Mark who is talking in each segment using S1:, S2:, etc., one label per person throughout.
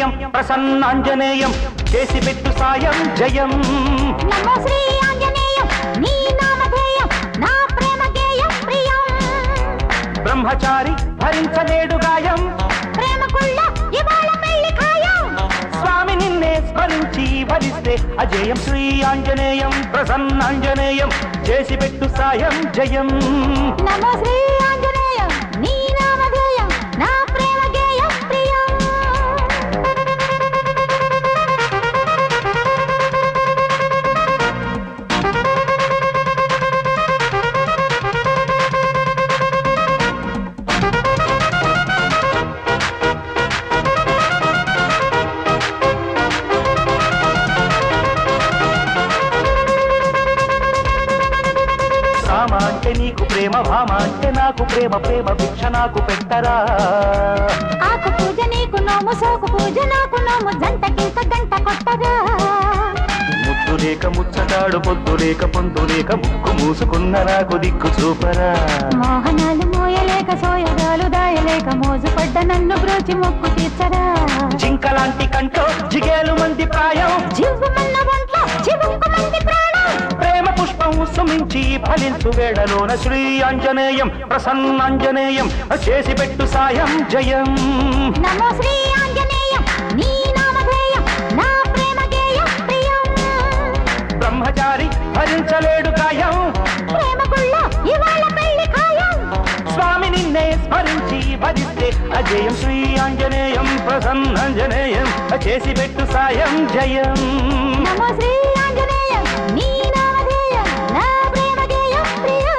S1: ఆంజనేయం ప్రసన్నాంజనేయం చేసి పెట్టు సాయం జయం
S2: నమో శ్రీ ఆంజనేయం నీ నామధేయం నా ప్రేమ గేయం ప్రియం
S1: బ్రహ్మచారి భరించలేడు గాయం
S2: ప్రేమకుళ్ళ ఇవాళ పెళ్లి ఖాయం
S1: స్వామి నిన్నే స్మరించి వరిస్తే అజయం శ్రీ ఆంజనేయం ప్రసన్నాంజనేయం చేసి పెట్టు సాయం జయం
S2: నమో శ్రీ ఆంజనేయం నీ నామధేయం నా ప్రేమ గేయం ప్రియం
S1: రామ అంటే నీకు ప్రేమ భామ అంటే నాకు ప్రేమ ప్రేమ భిక్ష నాకు పెట్టరా
S2: ఆకు పూజ నీకు నోము సోకు పూజ నాకు నోము జంటకింత గంట కొట్టరా
S1: ముద్దు లేక ముచ్చటాడు పొద్దు లేక పొందు లేక ముక్కు మూసుకున్న నాకు దిక్కు చూపరా
S2: మోహనాలు మోయలేక సోయగాలు దాయలేక మోజుపడ్డ నన్ను బ్రోచి మొక్కు తీర్చరా
S1: జింకలాంటి కంటో జిగేలు మంది ప్రాయం
S2: జీవమన్న ఒంట్లో చివుకు మంది ప్రాణం
S1: ప్రేమ పుష్పం సుమించి ఫలించు వేళలోన శ్రీ ఆంజనేయం ప్రసన్నాంజనేయం చేసి పెట్టు సాయం జయం
S2: నమో శ్రీ ఆంజనేయం నీ నామధేయం నా ప్రేమ గేయం ప్రియం
S1: బ్రహ్మచారి భరించలేడు గాయం
S2: ప్రేమకుళ్ళ ఇవాళ పెళ్లి ఖాయం
S1: స్వామి నిన్నే స్మరించి భరిస్తే అజయం శ్రీ ఆంజనేయం ప్రసన్నాంజనేయం చేసి పెట్టు సాయం జయం
S2: నమో శ్రీ ఆంజనేయం నీ నామధేయం నా ప్రేమ గేయం ప్రియం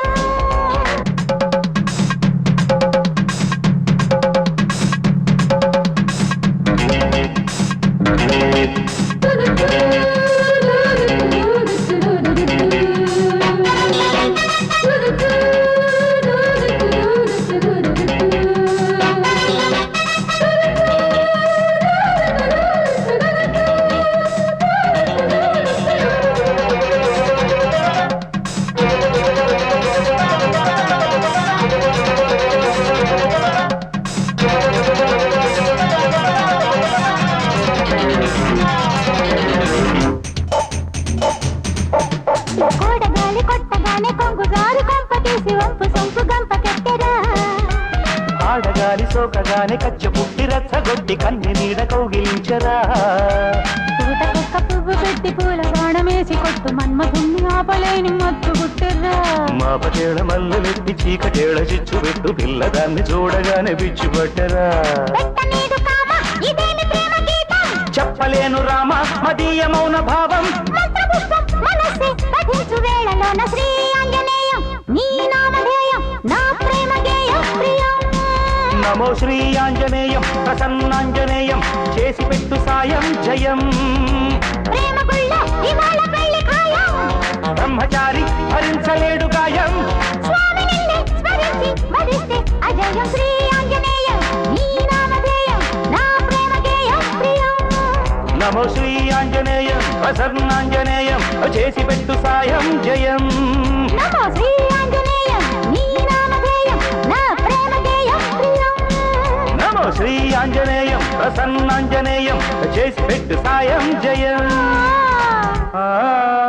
S2: కోడగాలి కొట్టగానే కొంగు జారి కొంప తీసి వంపు సొంపు గంప కట్టెరా
S1: ఆడగాలి సోకగానే కచ్చ పుట్టి రచ్చగొట్టి కన్ని నీడ కౌగిలించరా
S2: పూట కుక్క పువ్వు పెట్టి పూల బాణమేసి కొట్టు మన్మధుణ్ణి ఆపలేని మత్తు గుట్టెర్రా
S1: మా పటేళ మల్లెలెత్తి చీకటేళ చిచ్చు పెట్టు పిల్లదాన్ని చూడగానే పిచ్చి పట్టరా
S2: పెట్టనీదు కామ ఇదేమి ప్రేమ గీతం
S1: చెప్పలేను రామ మదీయ మౌన భావం
S2: మంత్రపుష్పం మనస్సే పఠించు వేళలోన శ్రీ ఆంజనేయం నీ నామధేయం నా ప్రేమ గేయం ప్రియం
S1: నమో శ్రీ ఆంజనేయం ప్రసన్నాంజనేయం చేసి పెట్టు సాయం జయం
S2: ప్రేమకుళ్ళ ఇవాళ పెళ్లి ఖాయం
S1: బ్రహ్మచారి భరించలేడు గాయం
S2: స్వామి నిన్నే స్మరించి వరిస్తే అజయం శ్రీ ఆంజనేయం నీ నామధేయం నా ప్రేమ గేయం ప్రియం
S1: నమో శ్రీ ఆంజనేయం ప్రసన్నాంజనేయం చేసి పెట్టు సాయం జయం
S2: నమో శ్రీ ఆంజనేయం నీ నామధేయం నా ప్రేమ గేయం ప్రియం
S1: నమో శ్రీ ఆంజనేయం ప్రసన్నాంజనేయం చేసి పెట్టు సాయం జయం
S2: ఆ
S1: ఆ